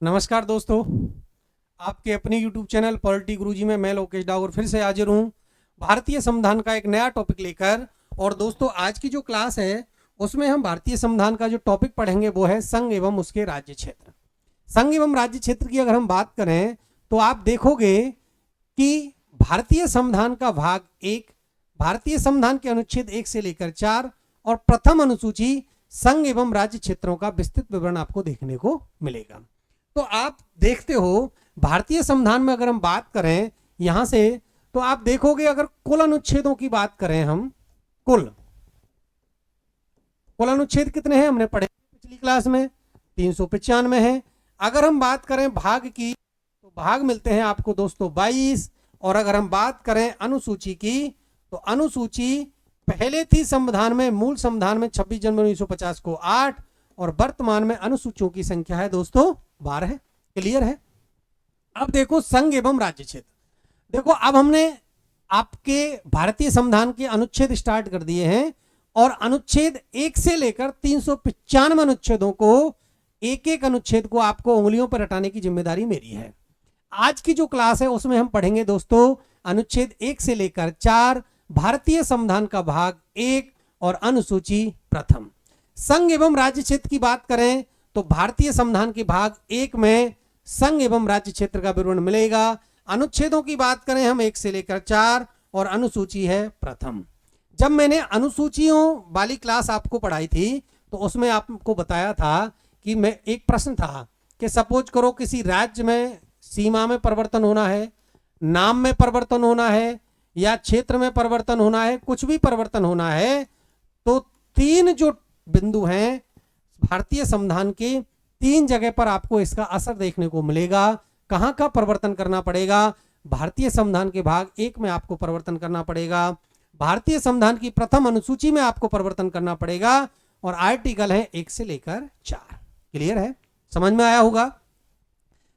नमस्कार दोस्तों, आपके अपने YouTube चैनल पॉलिटी गुरुजी में मैं लोकेश डागर फिर से हाजिर हूँ भारतीय संविधान का एक नया टॉपिक लेकर। और दोस्तों, आज की जो क्लास है उसमें हम भारतीय संविधान का जो टॉपिक पढ़ेंगे वो है संघ एवं उसके राज्य क्षेत्र। संघ एवं राज्य क्षेत्र की अगर हम बात करें तो आप देखोगे कि भारतीय संविधान का भाग 1, भारतीय संविधान के अनुच्छेद 1 से लेकर 4 और प्रथम अनुसूची संघ एवं राज्य क्षेत्रों का विस्तृत विवरण आपको देखने को मिलेगा। तो आप देखते हो भारतीय संविधान में अगर हम बात करें यहां से, तो आप देखोगे अगर कुल अनुच्छेदों की बात करें हम, कुल अनुच्छेद कितने हैं हमने पढ़े पिछली क्लास में, 395 है। अगर हम बात करें भाग की तो भाग मिलते हैं आपको दोस्तों 22। और अगर हम बात करें अनुसूची की तो अनुसूची पहले थी संविधान में, मूल संविधान में 26 जनवरी 1950 को 8 और वर्तमान में अनुसूचियों की संख्या है दोस्तों 12 है। क्लियर है। अब देखो संघ एवं राज्य क्षेत्र, देखो अब हमने आपके भारतीय संविधान के अनुच्छेद स्टार्ट कर दिए हैं और अनुच्छेद 1 से लेकर 395 अनुच्छेदों को एक एक अनुच्छेद को आपको उंगलियों पर हटाने की जिम्मेदारी मेरी है। आज की जो क्लास है उसमें हम पढ़ेंगे दोस्तों अनुच्छेद 1 से लेकर 4, भारतीय संविधान का भाग 1 और अनुसूची प्रथम। संघ एवं राज्य क्षेत्र की बात करें तो भारतीय संविधान के भाग 1 में संघ एवं राज्य क्षेत्र का विवरण मिलेगा। अनुच्छेदों की बात करें हम 1 से लेकर 4 और अनुसूची है प्रथम। जब मैंने अनुसूचियों वाली क्लास आपको पढ़ाई थी तो उसमें आपको बताया था कि मैं एक प्रश्न था कि सपोज करो किसी राज्य में सीमा में परिवर्तन होना है, नाम में परिवर्तन होना है या क्षेत्र में परिवर्तन होना है, कुछ भी परिवर्तन होना है, तो 3 जो बिंदु हैं भारतीय संविधान के 3 जगह पर आपको इसका असर देखने को मिलेगा। कहां का परिवर्तन करना पड़ेगा? भारतीय संविधान के भाग 1 में आपको परिवर्तन करना पड़ेगा, भारतीय संविधान की प्रथम अनुसूची में आपको परिवर्तन करना पड़ेगा और आर्टिकल है 1 से लेकर 4। क्लियर है, समझ में आया होगा।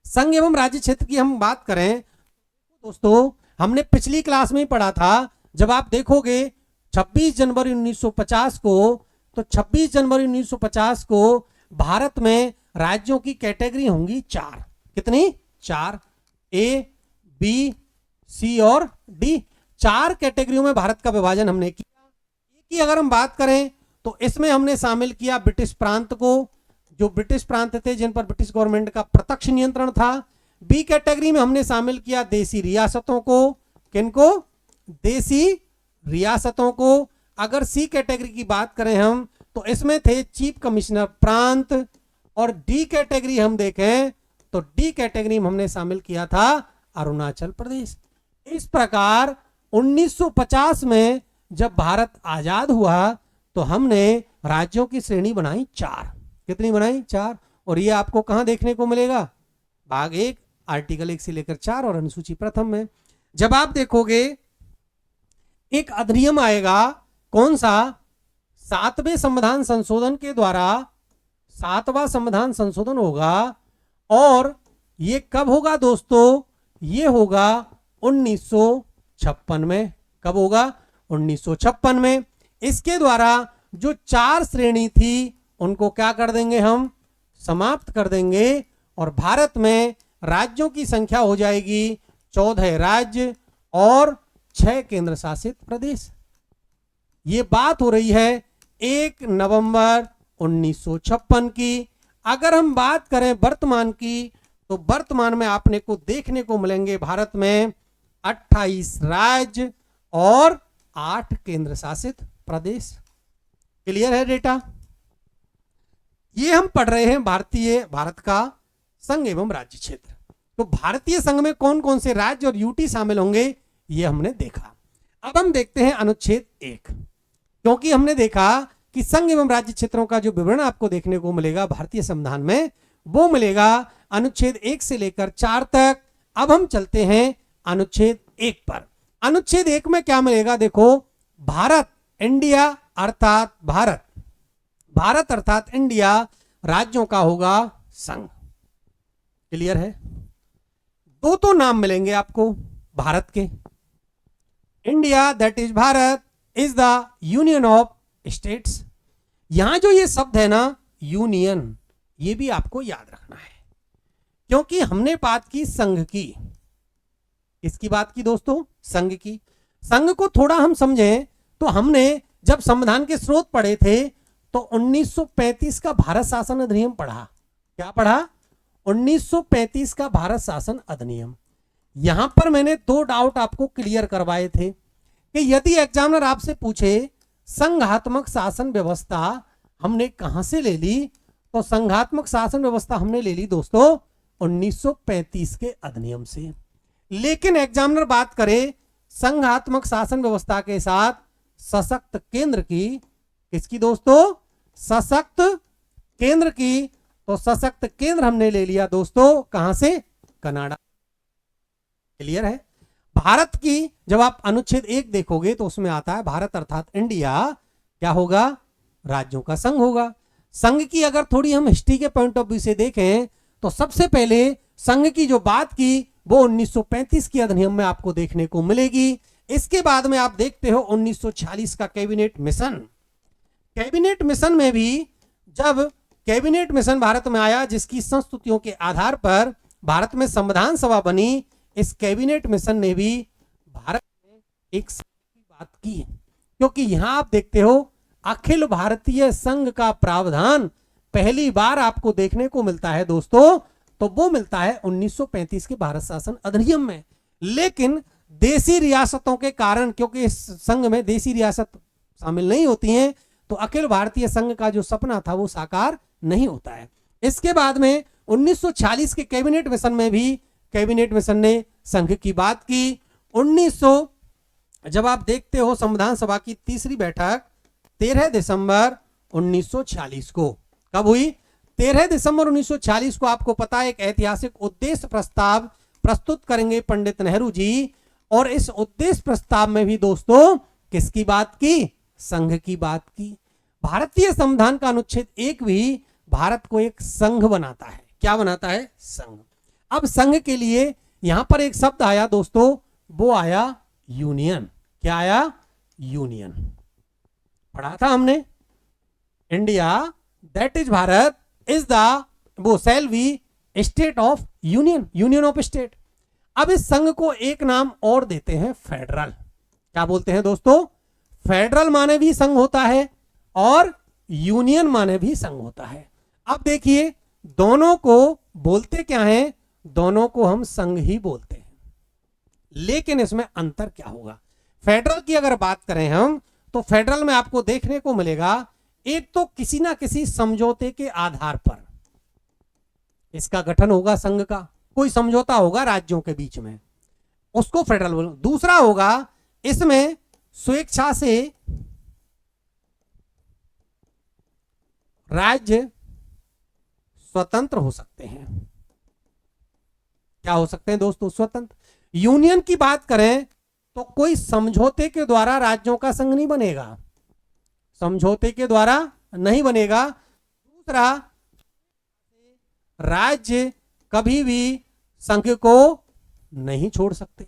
संघ एवं राज्य क्षेत्र की हम बात करें दोस्तों, हमने पिछली क्लास में ही पढ़ा था। जब आप देखोगे 26 जनवरी 1950 को, तो 26 जनवरी 1950 को भारत में राज्यों की कैटेगरी होंगी 4। कितनी? 4, ए, बी, सी और डी। 4 कैटेगरियों में भारत का विभाजन हमने किया। ए की अगर हम बात करें तो इसमें हमने शामिल किया ब्रिटिश प्रांत को, जो ब्रिटिश प्रांत थे जिन पर ब्रिटिश गवर्नमेंट का प्रत्यक्ष नियंत्रण था। बी कैटेगरी में हमने शामिल किया देसी रियासतों को। किनको? देसी रियासतों को। अगर सी कैटेगरी की बात करें हम तो इसमें थे चीफ कमिश्नर प्रांत। और डी कैटेगरी हम देखें तो डी कैटेगरी में हमने शामिल किया था अरुणाचल प्रदेश। इस प्रकार 1950 में जब भारत आजाद हुआ तो हमने राज्यों की श्रेणी बनाई 4। कितनी बनाई? 4। और ये आपको कहां देखने को मिलेगा? भाग 1 आर्टिकल 1 से लेकर 4 और अनुसूची प्रथम में। जब आप देखोगे एक अधिनियम आएगा, कौन सा? 7वें संविधान संशोधन के द्वारा 7वां संविधान संशोधन होगा। और ये कब होगा दोस्तों? ये होगा 1956 में। कब होगा? 1956 में। इसके द्वारा जो 4 श्रेणी थी उनको क्या कर देंगे हम? समाप्त कर देंगे और भारत में राज्यों की संख्या हो जाएगी 14 राज्य और 6 केंद्र शासित प्रदेश। ये बात हो रही है 1 नवंबर 1956 की। अगर हम बात करें वर्तमान की तो वर्तमान में आपने को देखने को मिलेंगे भारत में 28 राज्य और 8 केंद्र शासित प्रदेश। क्लियर है डेटा? ये हम पढ़ रहे हैं भारत का संघ एवं राज्य क्षेत्र। तो भारतीय संघ में कौन कौन से राज्य और यूटी शामिल होंगे ये हमने देखा। अब हम देखते हैं अनुच्छेद 1, क्योंकि हमने देखा कि संघ एवं राज्य क्षेत्रों का जो विवरण आपको देखने को मिलेगा भारतीय संविधान में वो मिलेगा अनुच्छेद 1 से लेकर 4 तक। अब हम चलते हैं अनुच्छेद 1 पर। अनुच्छेद 1 में क्या मिलेगा? देखो, भारत, इंडिया अर्थात भारत अर्थात इंडिया राज्यों का होगा संघ। क्लियर है? 2 तो नाम मिलेंगे आपको भारत के। India that is Bharat is the union of states. यहां जो ये शब्द है ना यूनियन, ये भी आपको याद रखना है। क्योंकि हमने बात की संघ की। इसकी बात की दोस्तों, संघ की। संघ को थोड़ा हम समझें तो हमने जब संविधान के स्रोत पढ़े थे तो 1935 का भारत शासन अधिनियम पढ़ा। क्या पढ़ा? 1935 का भारत शासन अधिनियम। यहां पर मैंने दो डाउट आपको क्लियर करवाए थे कि यदि एग्जामिनर आपसे पूछे संघात्मक शासन व्यवस्था हमने कहां से ले ली, तो संघात्मक शासन व्यवस्था हमने ले ली दोस्तों 1935 के अधिनियम से। लेकिन एग्जामिनर बात करे संघात्मक शासन व्यवस्था के साथ सशक्त केंद्र की, किसकी दोस्तों? सशक्त केंद्र की। तो सशक्त केंद्र हमने ले लिया दोस्तों कहां से? कनाडा। क्लियर है? भारत की जब आप अनुच्छेद 1 देखोगे तो उसमें आता है भारत अर्थात इंडिया क्या होगा? राज्यों का संघ होगा। संघ की अगर थोड़ी हम हिस्ट्री के पॉइंट ऑफ व्यू से देखें तो सबसे पहले संघ की जो बात की वो 1935 की अधिनियम में आपको देखने को मिलेगी। इसके बाद में आप देखते हो 1946 का कैबिनेट मिशन। कैबिनेट मिशन में भी जब कैबिनेट मिशन भारत में आया जिसकी संस्तुतियों के आधार पर भारत में संविधान सभा बनी, इस कैबिनेट मिशन ने भी भारत में एक संघ की बात की। क्योंकि यहां आप देखते हो अखिल भारतीय संघ का प्रावधान पहली बार आपको देखने को मिलता है दोस्तों, तो वो मिलता है 1935 के भारत शासन अधिनियम में। लेकिन देशी रियासतों के कारण, क्योंकि इस संघ में देशी रियासत शामिल नहीं होती हैं, तो अखिल भारतीय संघ का जो सपना था वो साकार नहीं होता है। इसके बाद में 1946 के कैबिनेट मिशन में भी कैबिनेट मिशन ने संघ की बात की। 1900 जब आप देखते हो संविधान सभा की तीसरी बैठक 13 दिसंबर 1946 को कब हुई? 13 दिसंबर 1946 को आपको पता है एक ऐतिहासिक उद्देश्य प्रस्ताव प्रस्तुत करेंगे पंडित नेहरू जी। और इस उद्देश्य प्रस्ताव में भी दोस्तों किसकी बात की? संघ की बात की। भारतीय संविधान का अनुच्छेद 1 भी भारत को एक संघ बनाता है। क्या बनाता है? संघ। अब संघ के लिए यहां पर एक शब्द आया दोस्तों, वो आया यूनियन। क्या आया? यूनियन। पढ़ा था हमने, India that is Bharat is the वो shall be state of union, union of state. अब इस संघ को एक नाम और देते हैं फेडरल। क्या बोलते हैं दोस्तों? फेडरल माने भी संघ होता है और यूनियन माने भी संघ होता है। अब देखिए दोनों को बोलते क्या हैं? दोनों को हम संघ ही बोलते हैं, लेकिन इसमें अंतर क्या होगा? फेडरल की अगर बात करें हम तो फेडरल में आपको देखने को मिलेगा एक तो किसी ना किसी समझौते के आधार पर इसका गठन होगा संघ का, कोई समझौता होगा राज्यों के बीच में, उसको फेडरल बोलो। दूसरा होगा इसमें स्वेच्छा से राज्य स्वतंत्र हो सकते हैं। क्या हो सकते हैं दोस्तों? स्वतंत्र। यूनियन की बात करें तो कोई समझौते के द्वारा राज्यों का संघ नहीं बनेगा, समझौते के द्वारा नहीं बनेगा। दूसरा, राज्य कभी भी संघ को नहीं छोड़ सकते।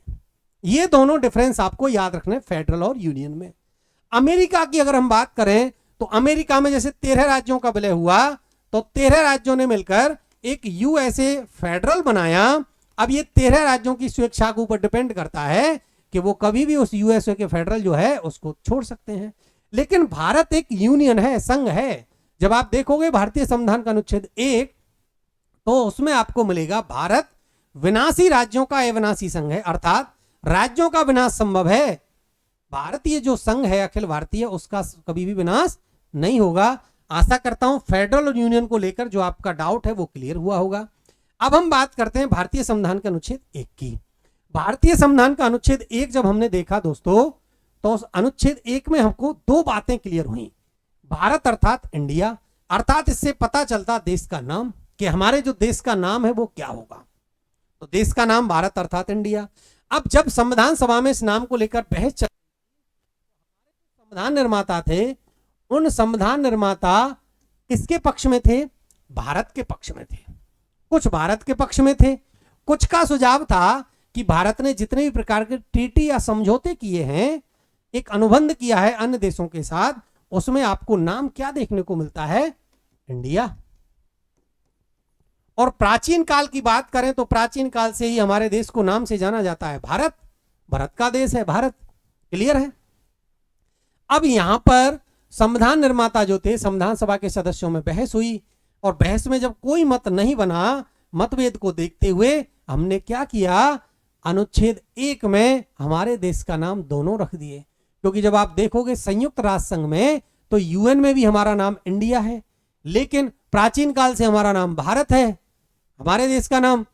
ये दोनों डिफरेंस आपको याद रखने फेडरल और यूनियन में। अमेरिका की अगर हम बात करें तो अमेरिका में जैसे 13 राज्यों का विलय हुआ तो 13 राज्यों ने मिलकर एक यूएसए फेडरल बनाया। अब ये 13 राज्यों की स्वेच्छा के ऊपर डिपेंड करता है कि वो कभी भी उस यूएसए के फेडरल जो है उसको छोड़ सकते हैं। लेकिन भारत एक यूनियन है, संघ है। जब आप देखोगे भारतीय संविधान का अनुच्छेद 1 तो उसमें आपको मिलेगा भारत विनाशी राज्यों का अविनाशी संघ है, अर्थात राज्यों का विनाश संभव है। भारतीय जो संघ है अखिल भारतीय, उसका कभी भी विनाश नहीं होगा। आशा करता हूं फेडरल और यूनियन को लेकर जो आपका डाउट है वो क्लियर हुआ होगा। अब हम बात करते हैं भारतीय संविधान के अनुच्छेद 1 की। भारतीय संविधान का अनुच्छेद 1 जब हमने देखा दोस्तों तो उस अनुच्छेद 1 में हमको दो बातें क्लियर हुई। भारत अर्थात इंडिया, अर्थात इससे पता चलता देश का नाम कि हमारे जो देश का नाम है वो क्या होगा। तो देश का नाम भारत अर्थात इंडिया। अब जब संविधान सभा में इस नाम को लेकर बहस चल, संविधान निर्माता थे, उन संविधान निर्माता किसके पक्ष में थे? भारत के पक्ष में थे। कुछ भारत के पक्ष में थे, कुछ का सुझाव था कि भारत ने जितने भी प्रकार के ट्रीटी या समझौते किए हैं, एक अनुबंध किया है अन्य देशों के साथ, उसमें आपको नाम क्या देखने को मिलता है? इंडिया। और प्राचीन काल की बात करें तो प्राचीन काल से ही हमारे देश को नाम से जाना जाता है भारत। भारत का देश है भारत। क्लियर है। अब यहां पर संविधान निर्माता जो थे, संविधान सभा के सदस्यों में बहस हुई और बहस में जब कोई मत नहीं बना, मतभेद को देखते हुए हमने क्या किया, अनुच्छेद 1 में हमारे देश का नाम दोनों रख दिए। क्योंकि जब आप देखोगे संयुक्त राष्ट्र संघ में तो यूएन में भी हमारा नाम इंडिया है, लेकिन प्राचीन काल से हमारा नाम भारत है, हमारे देश का नाम।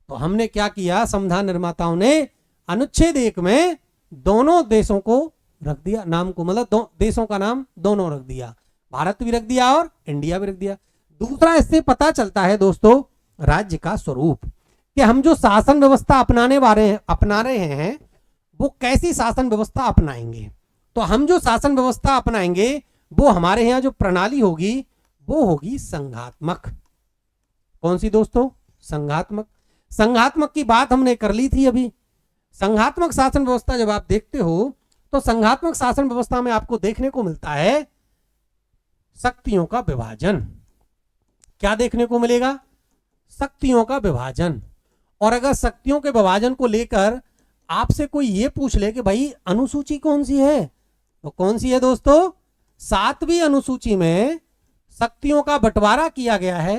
तो हमने क्या किया, संविधान निर्माताओं ने अनुच्छेद 1 में दोनों देशों को रख दिया, नाम को, मतलब देशों का नाम दोनों रख दिया, भारत भी रख दिया और इंडिया भी रख दिया। दूसरा, इससे पता चलता है दोस्तों राज्य का स्वरूप, कि हम जो शासन व्यवस्था अपना रहे हैं वो कैसी शासन व्यवस्था अपनाएंगे। तो हम जो शासन व्यवस्था अपनाएंगे वो हमारे यहाँ जो प्रणाली होगी वो होगी संघात्मक। कौन सी दोस्तों? संघात्मक। संघात्मक की बात हमने कर ली थी अभी। संघात्मक शासन व्यवस्था जब आप देखते हो तो संघात्मक शासन व्यवस्था में आपको देखने को मिलता है शक्तियों का विभाजन। क्या देखने को मिलेगा? शक्तियों का विभाजन। और अगर शक्तियों के विभाजन को लेकर आपसे कोई ये पूछ ले कि भाई अनुसूची कौन सी है, तो कौन सी है दोस्तों? 7वीं अनुसूची में शक्तियों का बंटवारा किया गया है।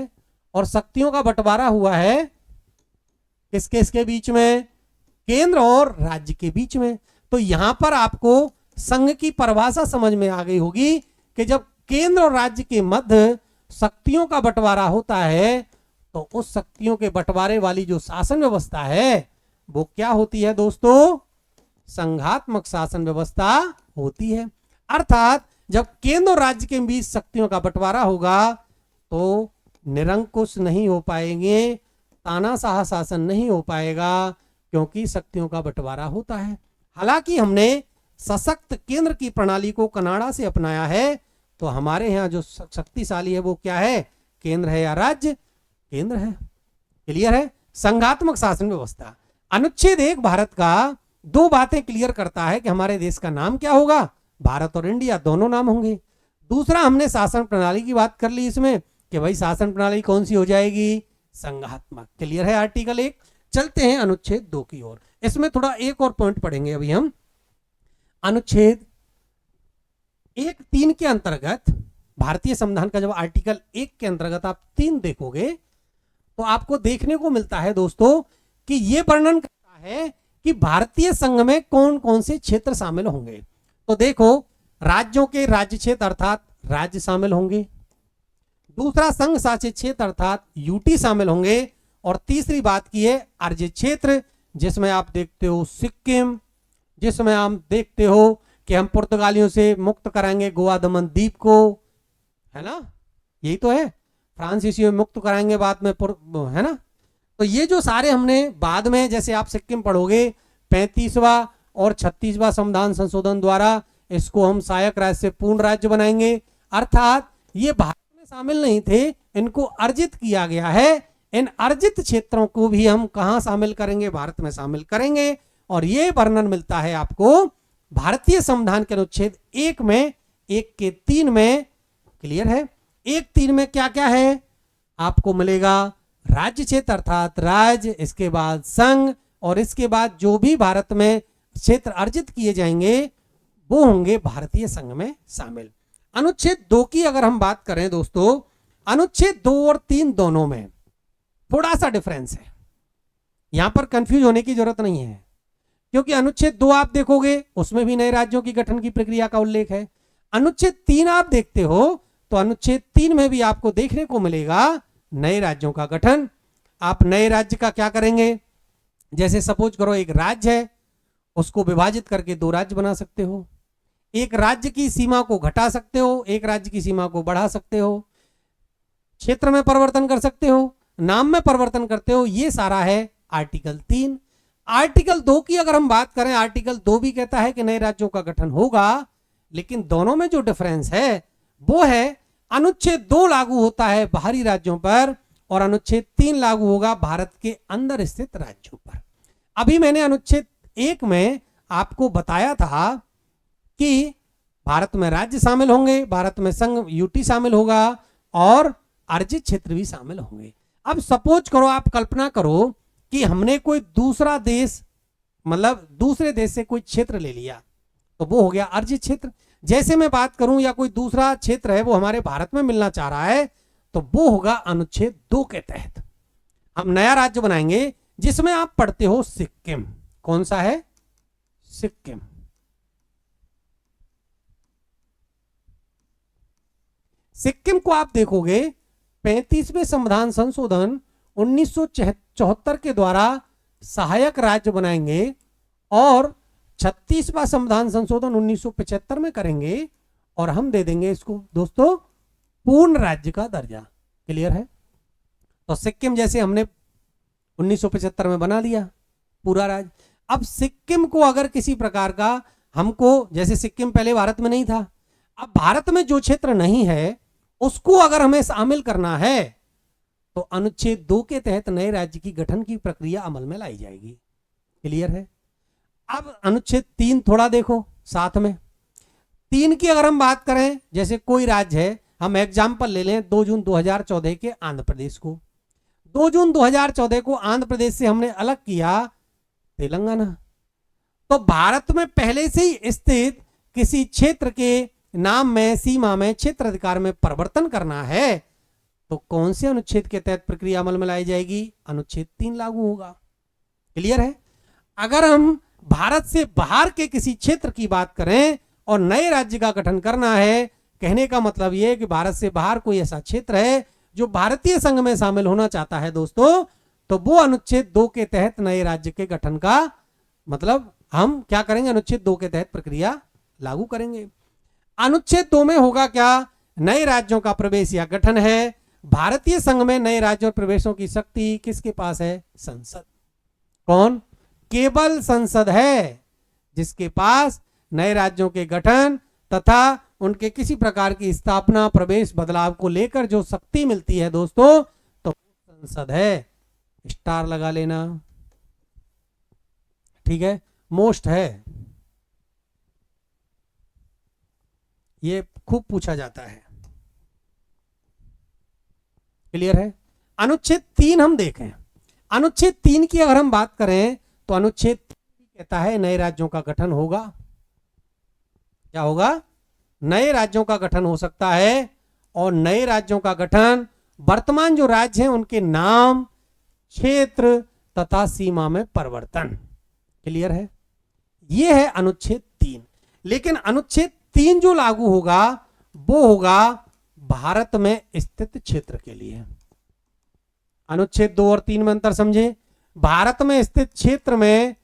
और शक्तियों का बंटवारा हुआ है किसके इसके बीच में? केंद्र और राज्य के बीच में। तो यहां पर आपको संघ की परिभाषा समझ में आ गई होगी कि जब केंद्र और राज्य के मध्य शक्तियों का बंटवारा होता है तो उस शक्तियों के बंटवारे वाली जो शासन व्यवस्था है वो क्या होती है दोस्तों? संघात्मक शासन व्यवस्था होती है। अर्थात जब केंद्र और राज्य के बीच शक्तियों का बंटवारा होगा तो निरंकुश नहीं हो पाएंगे, तानाशाह शासन नहीं हो पाएगा, क्योंकि शक्तियों का बंटवारा होता है। हालांकि हमने सशक्त केंद्र की प्रणाली को कनाडा से अपनाया है, तो हमारे यहाँ जो शक्तिशाली है वो क्या है? केंद्र है या राज्य? केंद्र है। क्लियर है। संघात्मक शासन व्यवस्था। अनुच्छेद 1 भारत का 2 बातें क्लियर करता है कि हमारे देश का नाम क्या होगा? भारत और इंडिया दोनों नाम होंगे। दूसरा, हमने शासन प्रणाली की बात कर ली इसमें कि भाई शासन प्रणाली कौन सी हो जाएगी? संघात्मक। क्लियर है आर्टिकल 1। चलते हैं अनुच्छेद 2 की ओर। इसमें थोड़ा एक और पॉइंट पढ़ेंगे अभी हम। अनुच्छेद 1(3) के अंतर्गत भारतीय संविधान का जब आर्टिकल 1 के अंतर्गत आप 3 देखोगे तो आपको देखने को मिलता है दोस्तों कि यह वर्णन करता है कि भारतीय संघ में कौन कौन से क्षेत्र शामिल होंगे। तो देखो, राज्यों के राज्य क्षेत्र अर्थात राज्य शामिल होंगे। दूसरा, संघ शासित क्षेत्र अर्थात यूटी शामिल होंगे। और तीसरी बात की है अर्जित क्षेत्र, जिसमें आप देखते हो सिक्किम, जिसमें आप देखते हो कि हम पुर्तगालियों से मुक्त कराएंगे गोवा दमन द्वीप को, है ना? यही तो है। फ्रांसीसियों मुक्त कराएंगे बाद में, है ना? तो ये जो सारे हमने बाद में, जैसे आप सिक्किम पढ़ोगे 35वां और 36वां संविधान संशोधन द्वारा इसको हम सहायक राज्य से पूर्ण राज्य बनाएंगे। अर्थात ये भारत में शामिल नहीं थे, इनको अर्जित किया गया है। इन अर्जित क्षेत्रों को भी हम कहां शामिल करेंगे? भारत में शामिल करेंगे। और ये वर्णन मिलता है आपको भारतीय संविधान के अनुच्छेद 1 में 1 के 3 में। क्लियर है। 1(3) में क्या क्या है? आपको मिलेगा राज्य क्षेत्र अर्थात राज्य, इसके बाद संघ, और इसके बाद जो भी भारत में क्षेत्र अर्जित किए जाएंगे वो होंगे भारतीय संघ में शामिल। अनुच्छेद 2 की अगर हम बात करें दोस्तों, अनुच्छेद 2 और 3 दोनों में थोड़ा सा डिफरेंस है। यहां पर कंफ्यूज होने की जरूरत नहीं है, क्योंकि अनुच्छेद 2 आप देखोगे उसमें भी नए राज्यों की गठन की प्रक्रिया का उल्लेख है। अनुच्छेद 3 आप देखते हो तो अनुच्छेद 3 में भी आपको देखने को मिलेगा नए राज्यों का गठन। आप नए राज्य का क्या करेंगे? जैसे सपोज करो एक राज्य है, उसको विभाजित करके 2 राज्य बना सकते हो। एक राज्य की सीमा को घटा सकते हो, एक राज्य की सीमा को बढ़ा सकते हो, क्षेत्र में परिवर्तन कर सकते हो, नाम में परिवर्तन करते हो। ये सारा है आर्टिकल 3। आर्टिकल 2 की अगर हम बात करें, आर्टिकल 2 भी कहता है कि नए राज्यों का गठन होगा, लेकिन दोनों में जो डिफरेंस है वो है अनुच्छेद 2 लागू होता है बाहरी राज्यों पर और अनुच्छेद 3 लागू होगा भारत के अंदर स्थित राज्यों पर। अभी मैंने अनुच्छेद 1 में आपको बताया था कि भारत में राज्य शामिल होंगे, भारत में संघ यूटी शामिल होगा और अर्जित क्षेत्र भी शामिल होंगे। अब सपोज करो, आप कल्पना करो कि हमने कोई दूसरा देश, मतलब दूसरे देश से कोई क्षेत्र ले लिया, तो वो हो गया अर्जित क्षेत्र। जैसे मैं बात करूं, या कोई दूसरा क्षेत्र है वो हमारे भारत में मिलना चाह रहा है, तो वो होगा अनुच्छेद 2 के तहत हम नया राज्य बनाएंगे, जिसमें आप पढ़ते हो सिक्किम। कौन सा है? सिक्किम। सिक्किम को आप देखोगे 35वें संविधान संशोधन 1974 के द्वारा सहायक राज्य बनाएंगे, और 36वां संविधान संशोधन 1975 में करेंगे, और हम दे देंगे इसको दोस्तों पूर्ण राज्य का दर्जा। क्लियर है? तो सिक्किम जैसे हमने 1975 में बना लिया पूरा राज्य। अब सिक्किम को अगर किसी प्रकार का हमको, जैसे सिक्किम पहले भारत में नहीं था, अब भारत में जो क्षेत्र नहीं है उसको अगर हमें शामिल करना है, तो अनुच्छेद 2 के तहत नए राज्य की गठन की प्रक्रिया अमल में लाई जाएगी। क्लियर है? अब अनुच्छेद 3 थोड़ा देखो साथ में। 3 की अगर हम बात करें, जैसे कोई राज्य है, हम एग्जाम्पल ले लें 2 जून 2014 के आंध्र प्रदेश को। 2 जून 2014 को आंध्र प्रदेश से हमने अलग किया तेलंगाना। तो भारत में पहले से ही स्थित किसी क्षेत्र के नाम में, सीमा में, क्षेत्र अधिकार में परिवर्तन करना है, तो कौन से अनुच्छेद के तहत प्रक्रिया अमल में लाई जाएगी? अनुच्छेद 3 लागू होगा। क्लियर है? अगर हम भारत से बाहर के किसी क्षेत्र की बात करें और नए राज्य का गठन करना है, कहने का मतलब यह है कि भारत से बाहर कोई ऐसा क्षेत्र है जो भारतीय संघ में शामिल होना चाहता है दोस्तों, तो वो अनुच्छेद 2 के तहत नए राज्य के गठन का मतलब हम क्या करेंगे? अनुच्छेद 2 के तहत प्रक्रिया लागू करेंगे। अनुच्छेद 2 में होगा क्या? नए राज्यों का प्रवेश या गठन है। भारतीय संघ में नए राज्यों और प्रवेशों की शक्ति किसके पास है? संसद। कौन? केवल संसद है जिसके पास नए राज्यों के गठन तथा उनके किसी प्रकार की स्थापना, प्रवेश, बदलाव को लेकर जो शक्ति मिलती है दोस्तों, तो संसद है। स्टार लगा लेना, ठीक है? मोस्ट है, ये खूब पूछा जाता है। क्लियर है? अनुच्छेद 3 हम देखें। अनुच्छेद 3 की अगर हम बात करें, तो अनुच्छेद 3 कहता है नए राज्यों का गठन होगा। क्या होगा? नए राज्यों का गठन हो सकता है, और नए राज्यों का गठन वर्तमान जो राज्य हैं उनके नाम, क्षेत्र तथा सीमा में परिवर्तन। क्लियर है? यह है अनुच्छेद 3। लेकिन अनुच्छेद 3 जो लागू होगा वो होगा भारत में स्थित क्षेत्र के लिए। अनुच्छेद 2 और 3 में अंतर समझे। भारत में स्थित क्षेत्र में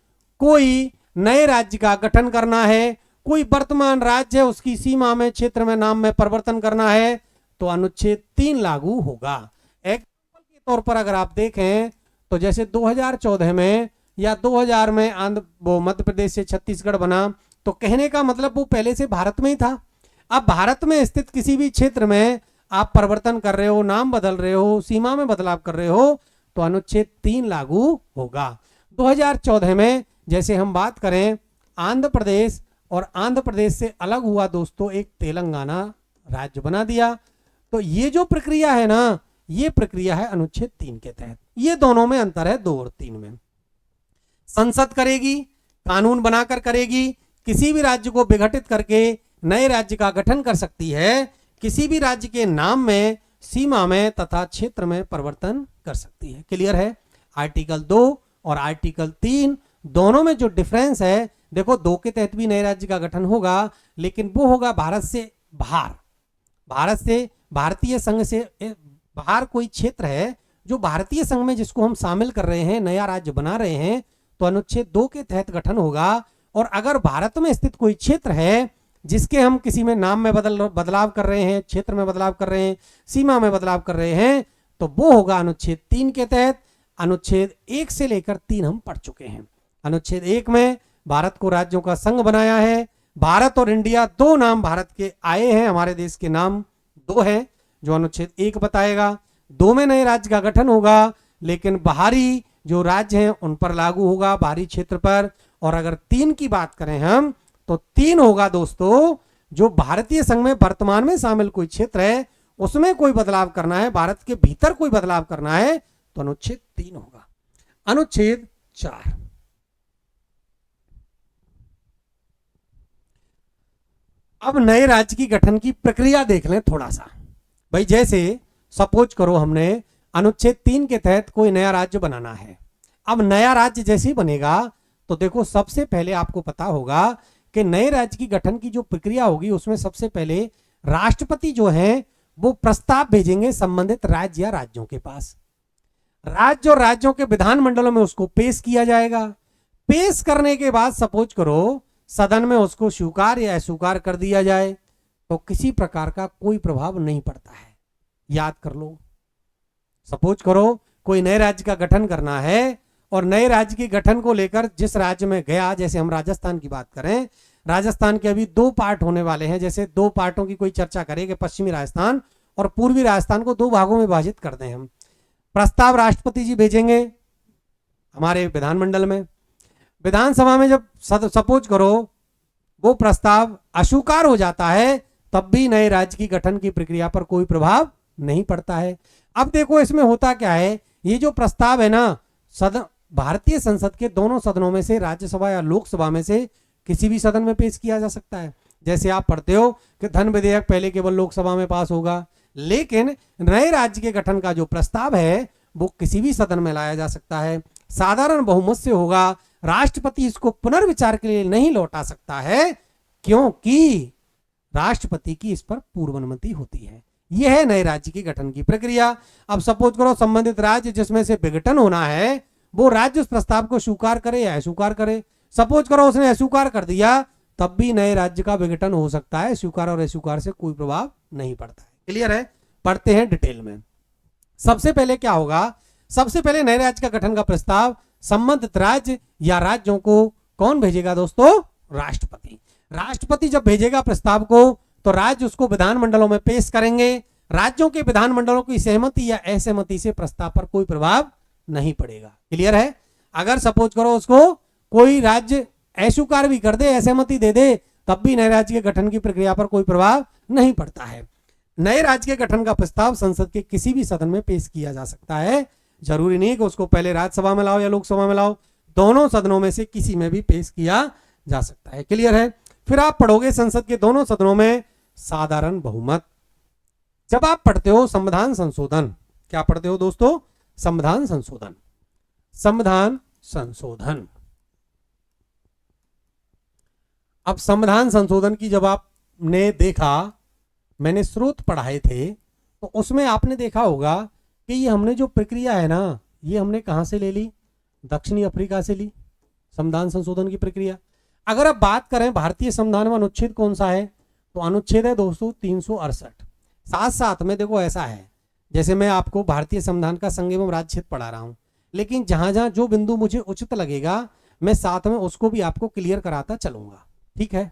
कोई नए राज्य का गठन करना है, कोई वर्तमान राज्य है उसकी सीमा में, क्षेत्र में, नाम में परिवर्तन करना है, तो अनुच्छेद 3 लागू होगा। एग्जाम्पल के तौर पर अगर आप देखें, तो जैसे 2014 में या 2000 में वो मध्य प्रदेश से छत्तीसगढ़ बना, तो कहने का मतलब वो पहले से भारत में ही था। अब भारत में स्थित किसी भी क्षेत्र में आप परिवर्तन कर रहे हो, नाम बदल रहे हो, सीमा में बदलाव कर रहे हो, तो अनुच्छेद 3 लागू होगा। 2014 में जैसे हम बात करें आंध्र प्रदेश, और आंध्र प्रदेश से अलग हुआ दोस्तों एक तेलंगाना राज्य बना दिया, तो ये जो प्रक्रिया है ना, ये प्रक्रिया है अनुच्छेद 3 के तहत। ये दोनों में अंतर है 2 और 3 में। संसद करेगी, कानून बनाकर करेगी, किसी भी राज्य को विघटित करके नए राज्य का गठन कर सकती है, किसी भी राज्य के नाम में, सीमा में तथा क्षेत्र में परिवर्तन कर सकती है। क्लियर है? आर्टिकल 2 और आर्टिकल 3 दोनों में जो डिफरेंस है, देखो 2 के तहत भी नए राज्य का गठन होगा, लेकिन वो होगा भारत से बाहर। भारत से, भारतीय संघ से बाहर कोई क्षेत्र है जो भारतीय संघ में जिसको हम शामिल कर रहे हैं, नया राज्य बना रहे हैं, तो अनुच्छेद 2 के तहत गठन होगा। और अगर भारत में स्थित कोई क्षेत्र है जिसके हम किसी में नाम में बदलाव कर रहे हैं, क्षेत्र में बदलाव कर रहे हैं, सीमा में बदलाव कर रहे हैं, तो वो होगा अनुच्छेद 3 के तहत। अनुच्छेद 1 से लेकर 3 हम पढ़ चुके हैं। अनुच्छेद 1 में भारत को राज्यों का संघ बनाया है। भारत और इंडिया 2 नाम भारत के आए हैं, हमारे देश के नाम 2 हैं जो अनुच्छेद 1 बताएगा। 2 में नए राज्य का गठन होगा, लेकिन बाहरी जो राज्य हैं उन पर लागू होगा, बाहरी क्षेत्र पर। और अगर 3 की बात करें हम, तो 3 होगा दोस्तों जो भारतीय संघ में वर्तमान में शामिल कोई क्षेत्र है उसमें कोई बदलाव करना है, भारत के भीतर कोई बदलाव करना है, तो अनुच्छेद 3 होगा। अनुच्छेद 4, अब नए राज्य की गठन की प्रक्रिया देख लें थोड़ा सा। भाई जैसे सपोज करो हमने अनुच्छेद 3 के तहत कोई नया राज्य बनाना है। अब नया राज्य जैसे ही बनेगा तो देखो सबसे पहले आपको पता होगा कि नए राज्य की गठन की जो प्रक्रिया होगी उसमें सबसे पहले राष्ट्रपति जो है वो प्रस्ताव भेजेंगे संबंधित राज्य या राज्यों के पास। राज्य और राज्यों के विधानमंडलों में उसको पेश किया जाएगा। पेश करने के बाद सपोज करो सदन में उसको स्वीकार या अस्वीकार कर दिया जाए तो किसी प्रकार का कोई प्रभाव नहीं पड़ता है। याद कर लो, सपोज करो कोई नए राज्य का गठन करना है और नए राज्य के गठन को लेकर जिस राज्य में गया, जैसे हम राजस्थान की बात करें, राजस्थान के अभी 2 पार्ट होने वाले हैं। जैसे 2 पार्टों की कोई चर्चा करें कि पश्चिमी राजस्थान और पूर्वी राजस्थान को 2 भागों में विभाजित कर दें हम। प्रस्ताव राष्ट्रपति जी भेजेंगे हमारे विधानमंडल में। विधानसभा में जब सपोज करो वो प्रस्ताव अस्वीकार हो जाता है तब भी नए राज्य की गठन की प्रक्रिया पर कोई प्रभाव नहीं पड़ता है। अब देखो इसमें होता क्या है, ये जो प्रस्ताव है ना सदन भारतीय संसद के दोनों सदनों में से, राज्यसभा या लोकसभा में से किसी भी सदन में पेश किया जा सकता है। जैसे आप पढ़ते हो कि धन विधेयक पहले केवल लोकसभा में पास होगा, लेकिन नए राज्य के गठन का जो प्रस्ताव है वो किसी भी सदन में लाया जा सकता है। साधारण बहुमत से होगा। राष्ट्रपति इसको पुनर्विचार के लिए नहीं लौटा सकता है क्योंकि राष्ट्रपति की इस पर पूर्व अनुमति होती है। यह है नए राज्य की गठन की प्रक्रिया। अब सपोज करो संबंधित राज्य जिसमें से विघटन होना है वो राज्य उस प्रस्ताव को स्वीकार करे या अस्वीकार करे। सपोज करो उसने अस्वीकार कर दिया तब भी नए राज्य का विघटन हो सकता है। स्वीकार और अस्वीकार से कोई प्रभाव नहीं पड़ता है। क्लियर है? पढ़ते हैं डिटेल में। सबसे पहले क्या होगा, सबसे पहले नए राज्य का गठन का प्रस्ताव संबंधित राज्य या राज्यों को कौन भेजेगा दोस्तों? राष्ट्रपति। राष्ट्रपति जब भेजेगा प्रस्ताव को तो राज्य उसको विधानमंडलों में पेश करेंगे। राज्यों के विधानमंडलों की सहमति या असहमति से प्रस्ताव पर कोई प्रभाव नहीं पड़ेगा। क्लियर है? अगर सपोज करो उसको कोई राज्य अस्वीकार भी कर दे, असहमति दे दे, तब भी नए राज्य के गठन की प्रक्रिया पर कोई प्रभाव नहीं पड़ता है। नए राज्य के गठन का प्रस्ताव संसद के किसी भी सदन में पेश किया जा सकता है। जरूरी नहीं कि उसको पहले राज्यसभा में लाओ या लोकसभा में लाओ, दोनों सदनों में से किसी में भी पेश किया जा सकता है। क्लियर है? फिर आप पढ़ोगे संसद के दोनों सदनों में साधारण बहुमत। जब आप पढ़ते हो संविधान संशोधन, क्या पढ़ते हो दोस्तों? संविधान संशोधन। संविधान संशोधन। अब संविधान संशोधन की जब आपने देखा, मैंने स्रोत पढ़ाए थे तो उसमें आपने देखा होगा कि ये हमने जो प्रक्रिया है ना, ये हमने कहां से ले ली? दक्षिणी अफ्रीका से ली संविधान संशोधन की प्रक्रिया। अगर अब बात करें भारतीय संविधान में अनुच्छेद कौन सा है, तो अनुच्छेद है दोस्तों 368। साथ साथ में देखो ऐसा है, जैसे मैं आपको भारतीय संविधान का संघ एवं राज्य क्षेत्र पढ़ा रहा हूं, लेकिन जहां जहां जो बिंदु मुझे उचित लगेगा मैं साथ में उसको भी आपको क्लियर कराता चलूंगा। ठीक है?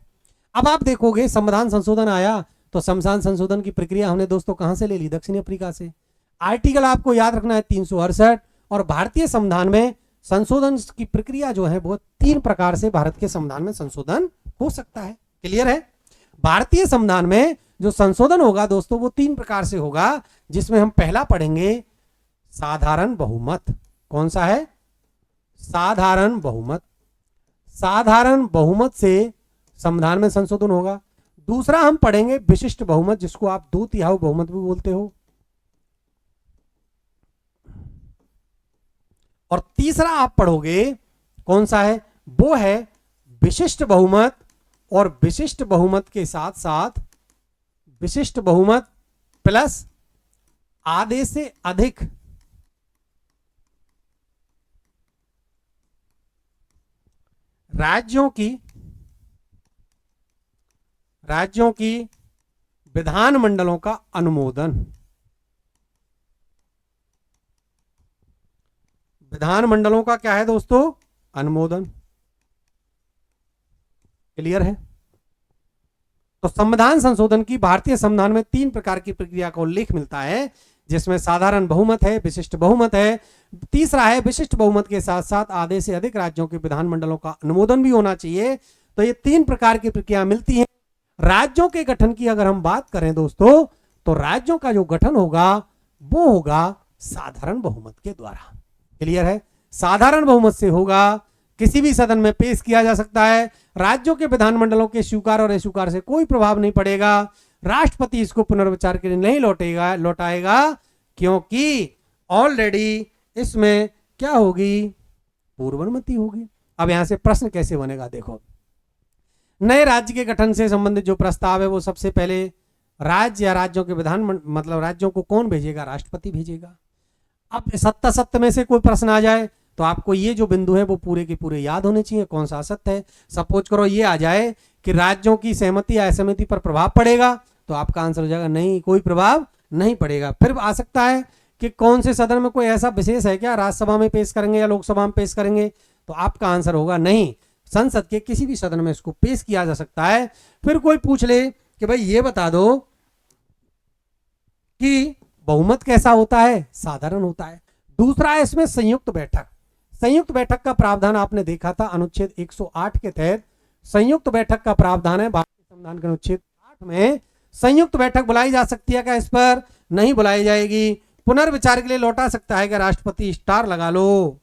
अब आप देखोगे संविधान संशोधन आया तो संविधान संशोधन की प्रक्रिया हमने दोस्तों कहां से ले ली? दक्षिणी अफ्रीका से। आर्टिकल आपको याद रखना है 368। और भारतीय संविधान में संशोधन की प्रक्रिया जो है वो 3 प्रकार से भारत के संविधान में संशोधन हो सकता है। क्लियर है? भारतीय संविधान में जो संशोधन होगा दोस्तों वो 3 प्रकार से होगा, जिसमें हम पहला पढ़ेंगे साधारण बहुमत। कौन सा है? साधारण बहुमत। साधारण बहुमत से संविधान में संशोधन होगा। दूसरा हम पढ़ेंगे विशिष्ट बहुमत, जिसको आप 2/3 बहुमत भी बोलते हो। और तीसरा आप पढ़ोगे कौन सा है? वो है विशिष्ट बहुमत। और विशिष्ट बहुमत के साथ साथ विशिष्ट बहुमत प्लस आधे से अधिक राज्यों की विधानमंडलों का अनुमोदन। विधानमंडलों का क्या है दोस्तों? अनुमोदन। क्लियर है? तो संविधान संशोधन की भारतीय संविधान में 3 प्रकार की प्रक्रिया का उल्लेख मिलता है, जिसमें साधारण बहुमत है, विशिष्ट बहुमत है, तीसरा है विशिष्ट बहुमत के साथ साथ आधे से अधिक राज्यों के विधानमंडलों का अनुमोदन भी होना चाहिए। तो ये 3 प्रकार की प्रक्रिया मिलती है। राज्यों के गठन की अगर हम बात करें दोस्तों, तो राज्यों का जो गठन होगा वो होगा साधारण बहुमत के द्वारा। क्लियर है? साधारण बहुमत से होगा, किसी भी सदन में पेश किया जा सकता है, राज्यों के विधानमंडलों के स्वीकार और अस्वीकार से कोई प्रभाव नहीं पड़ेगा, राष्ट्रपति इसको पुनर्विचार के लिए नहीं लौटाएगा क्योंकि ऑलरेडी इसमें क्या होगी, पूर्वानुमति होगी। अब यहां से प्रश्न कैसे बनेगा, देखो, नए राज्य के गठन से संबंधित जो प्रस्ताव है वो सबसे पहले राज्य या राज्यों के मतलब राज्यों को कौन भेजेगा, राष्ट्रपति भेजेगा। अब सत्य में से कोई प्रश्न आ जाए तो आपको ये जो बिंदु है वो पूरे के पूरे याद होने चाहिए, कौन सा असत्य है। सपोज करो ये आ जाए कि राज्यों की सहमति या असहमति पर प्रभाव पड़ेगा, तो आपका आंसर हो जाएगा नहीं, कोई प्रभाव नहीं पड़ेगा। फिर आ सकता है कि कौन से सदन में कोई ऐसा विशेष है क्या, राज्यसभा में पेश करेंगे या लोकसभा में पेश करेंगे, तो आपका आंसर होगा नहीं, संसद के किसी भी सदन में इसको पेश किया जा सकता है। फिर कोई पूछ ले कि भाई ये बता दो कि बहुमत कैसा होता है, साधारण होता है। दूसरा है इसमें संयुक्त बैठक। संयुक्त बैठक का प्रावधान आपने देखा था अनुच्छेद 108 के तहत संयुक्त बैठक का प्रावधान है भारतीय संविधान के अनुच्छेद 8 में। संयुक्त बैठक बुलाई जा सकती है क्या, इस पर नहीं बुलाई जाएगी। पुनर्विचार के लिए लौटा सकता है क्या, राष्ट्रपति स्टार लगा लो,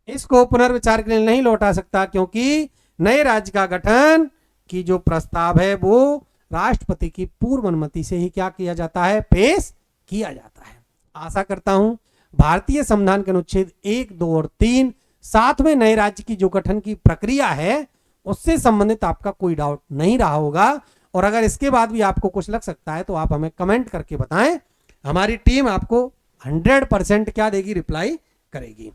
इसको पुनर्विचार के लिए नहीं लौटा सकता क्योंकि नए राज्य का गठन की जो प्रस्ताव है वो राष्ट्रपति की पूर्व अनुमति से ही क्या किया जाता है, पेश किया जाता है। आशा करता हूं भारतीय संविधान के अनुच्छेद 1, 2 और 3 साथ में नए राज्य की जो गठन की प्रक्रिया है उससे संबंधित आपका कोई डाउट नहीं रहा होगा। और अगर इसके बाद भी आपको कुछ लग सकता है तो आप हमें कमेंट करके बताएं, हमारी टीम आपको 100% क्या देगी, रिप्लाई करेगी।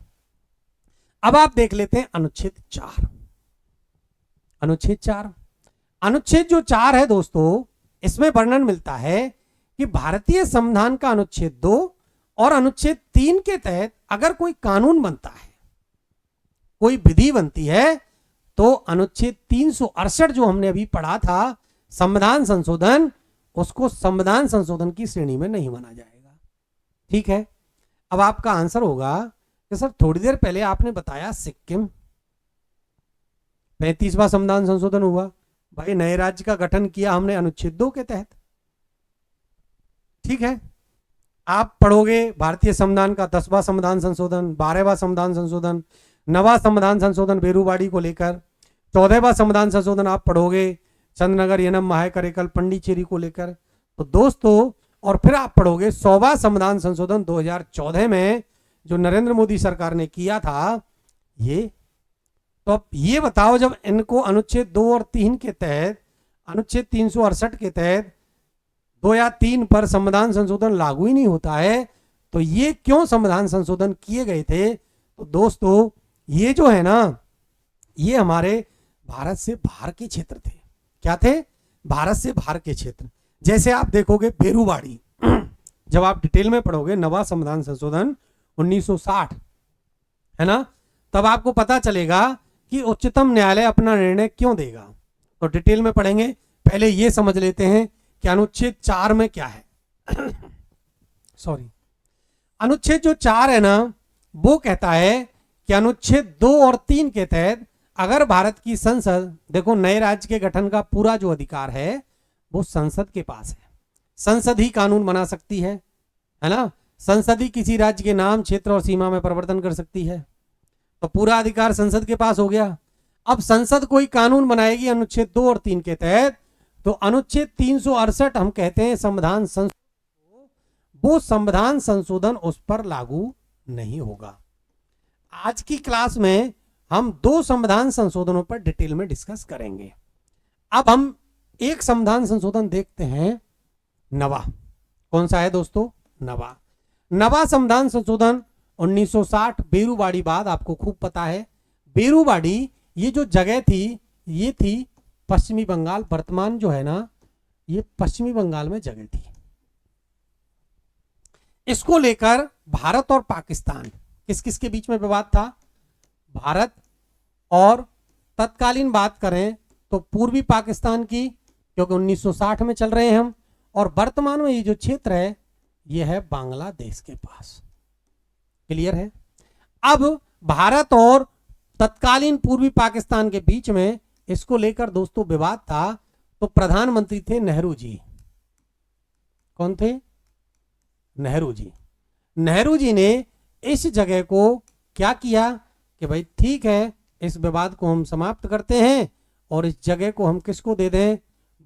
अब आप देख लेते हैं अनुच्छेद 4। अनुच्छेद 4, अनुच्छेद जो 4 है दोस्तों, इसमें वर्णन मिलता है कि भारतीय संविधान का अनुच्छेद 2 और अनुच्छेद 3 के तहत अगर कोई कानून बनता है, कोई विधि बनती है, तो अनुच्छेद 368 जो हमने अभी पढ़ा था संविधान संशोधन, उसको संविधान संशोधन की श्रेणी में नहीं माना जाएगा। ठीक है? अब आपका आंसर होगा कि सर थोड़ी देर पहले आपने बताया सिक्किम 35वां संविधान संशोधन हुआ, भाई नए राज्य का गठन किया हमने अनुच्छेद 2 के तहत। ठीक है, आप पढ़ोगे भारतीय संविधान का 10वां संविधान संशोधन, 12वां संविधान संशोधन, 9वां संविधान संशोधन बेरूबाड़ी को लेकर, 14वां संविधान संशोधन आप पढ़ोगे चंद्रनगर यनम महाकर एकल पंडिचेरी को लेकर। तो दोस्तों, और फिर आप पढ़ोगे 100वां संविधान संशोधन 2014 में जो नरेंद्र मोदी सरकार ने किया था ये। तो अब ये बताओ, जब इनको अनुच्छेद 2 और 3 के तहत, अनुच्छेद 368 के तहत 2 या 3 पर संविधान संशोधन लागू ही नहीं होता है, तो ये क्यों संविधान संशोधन किए गए थे? तो दोस्तों ये जो है ना, ये हमारे भारत से बाहर के क्षेत्र थे। क्या थे? भारत से बाहर के क्षेत्र। जैसे आप देखोगे बेरूबाड़ी, जब आप डिटेल में पढ़ोगे नवा संविधान संशोधन 1960 है ना, तब आपको पता चलेगा कि उच्चतम न्यायालय अपना निर्णय क्यों देगा। तो डिटेल में पढ़ेंगे, पहले ये समझ लेते हैं कि अनुच्छेद 4 में क्या है। सॉरी, अनुच्छेद जो 4 है ना, वो कहता है कि अनुच्छेद 2 और 3 के तहत अगर भारत की संसद, देखो नए राज्य के गठन का पूरा जो अधिकार है वो संसद के पास है। संसद ही कानून बना सकती है ना, संसद ही किसी राज्य के नाम, क्षेत्र और सीमा में परिवर्तन कर सकती है, तो पूरा अधिकार संसद के पास हो गया। अब संसद कोई कानून बनाएगी अनुच्छेद 2 और 3 के तहत, तो अनुच्छेद 368 हम कहते हैं संविधान संशोधन, वो संविधान संशोधन उस पर लागू नहीं होगा। आज की क्लास में हम 2 संविधान संशोधनों पर डिटेल में डिस्कस करेंगे। अब हम एक संविधान संशोधन देखते हैं, नवा। कौन सा है दोस्तों? नवा। नवा संविधान संशोधन 1960 बेरूबाड़ी बाद, आपको खूब पता है बेरूबाड़ी ये जो जगह थी ये थी पश्चिमी बंगाल, वर्तमान जो है ना ये पश्चिमी बंगाल में जगह थी। इसको लेकर भारत और पाकिस्तान, किस किस के बीच में विवाद था? भारत और तत्कालीन बात करें तो पूर्वी पाकिस्तान की, क्योंकि 1960 में चल रहे हैं हम, और वर्तमान में ये जो क्षेत्र है ये है बांग्लादेश के पास। क्लियर है? अब भारत और तत्कालीन पूर्वी पाकिस्तान के बीच में इसको लेकर दोस्तों विवाद था, तो प्रधानमंत्री थे नेहरू जी। कौन थे? नेहरू जी। नेहरू जी ने इस जगह को क्या किया कि भाई ठीक है, इस विवाद को हम समाप्त करते हैं और इस जगह को हम किसको दे दें,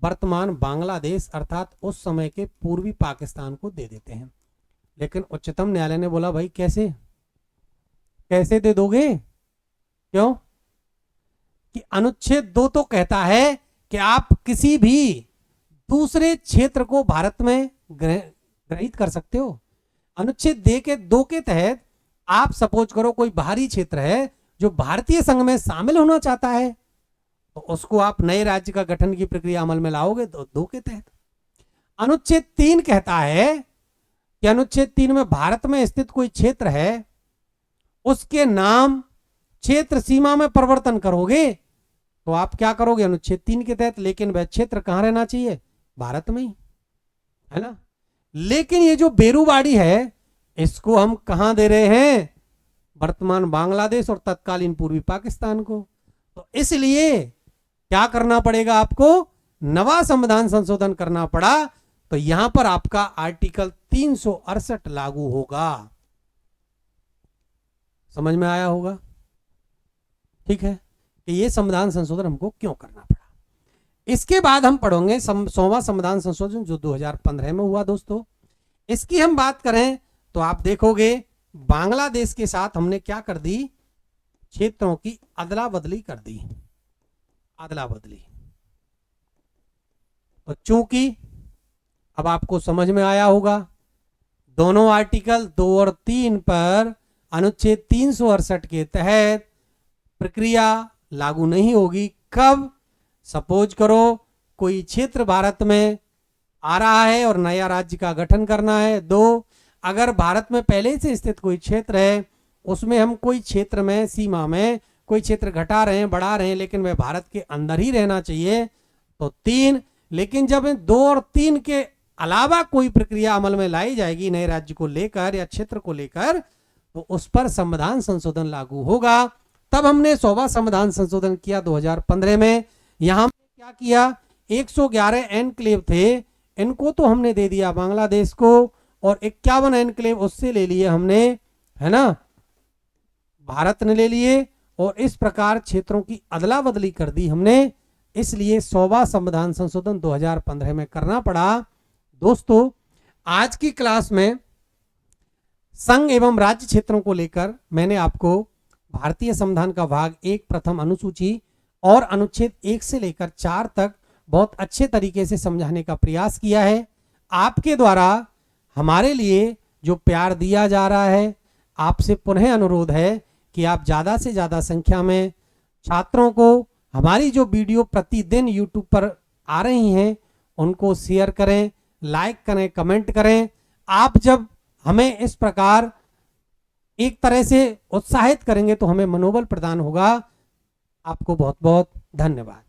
वर्तमान बांग्लादेश अर्थात उस समय के पूर्वी पाकिस्तान को दे देते हैं। लेकिन उच्चतम न्यायालय ने बोला भाई कैसे कैसे दे दोगे, क्यों कि अनुच्छेद 2 तो कहता है कि आप किसी भी दूसरे क्षेत्र को भारत में ग्रहित कर सकते हो। अनुच्छेद 2 के तहत आप सपोज करो कोई बाहरी क्षेत्र है जो भारतीय संघ में शामिल होना चाहता है, तो उसको आप नए राज्य का गठन की प्रक्रिया अमल में लाओगे तो 2 के तहत। अनुच्छेद 3 कहता है कि अनुच्छेद 3 में भारत में स्थित कोई क्षेत्र है, उसके नाम क्षेत्र सीमा में परिवर्तन करोगे तो आप क्या करोगे अनुच्छेद 3 के तहत, लेकिन वह क्षेत्र कहां रहना चाहिए, भारत में ही, है ना। लेकिन ये जो बेरूबाड़ी है इसको हम कहां दे रहे हैं, वर्तमान बांग्लादेश और तत्कालीन पूर्वी पाकिस्तान को। तो इसलिए क्या करना पड़ेगा आपको, नवा संविधान संशोधन करना पड़ा। तो यहां पर आपका आर्टिकल 368 लागू होगा। समझ में आया होगा, ठीक है, कि ये संविधान संशोधन हमको क्यों करना पड़ा। इसके बाद हम पढ़ेंगे 100वां संविधान संशोधन जो 2015 में हुआ। दोस्तों इसकी हम बात करें तो आप देखोगे बांग्लादेश के साथ हमने क्या कर दी, क्षेत्रों की अदला बदली कर दी, अदला बदली। तो चूंकि अब आपको समझ में आया होगा, दोनों आर्टिकल 2 और 3 पर अनुच्छेद 368 के तहत प्रक्रिया लागू नहीं होगी। कब, सपोज करो कोई क्षेत्र भारत में आ रहा है और नया राज्य का गठन करना है। 2, अगर भारत में पहले से स्थित कोई क्षेत्र है, उसमें हम कोई क्षेत्र में सीमा में कोई क्षेत्र घटा रहे हैं, बढ़ा रहे हैं, लेकिन वह भारत के अंदर ही रहना चाहिए, तो 3। लेकिन जब 2 और 3 के अलावा कोई प्रक्रिया अमल में लाई जाएगी नए राज्य को लेकर या क्षेत्र को लेकर, तो उस पर संविधान संशोधन लागू होगा। तब हमने 100वां संविधान संशोधन किया 2015 में। यहां हमने क्या किया, 111 एनक्लेव थे, इनको तो हमने दे दिया बांग्लादेश को, और 51 एनक्लेव उससे ले लिए हमने, है ना, भारत ने ले लिए, और इस प्रकार क्षेत्रों की अदला बदली कर दी हमने। इसलिए 100वां संविधान संशोधन 2015 में करना पड़ा। दोस्तों आज की क्लास में संघ एवं राज्य क्षेत्रों को लेकर मैंने आपको भारतीय संविधान का भाग 1 प्रथम अनुसूची और अनुच्छेद 1 से लेकर 4 तक बहुत अच्छे तरीके से समझाने का प्रयास किया है। आपके द्वारा हमारे लिए जो प्यार दिया जा रहा है, आपसे पुनः अनुरोध है कि आप ज़्यादा से ज़्यादा संख्या में छात्रों को हमारी जो वीडियो प्रतिदिन यूट्यूब पर आ रही हैं उनको शेयर करें, लाइक करें, कमेंट करें। आप जब हमें इस प्रकार एक तरह से उत्साहित करेंगे तो हमें मनोबल प्रदान होगा। आपको बहुत बहुत धन्यवाद।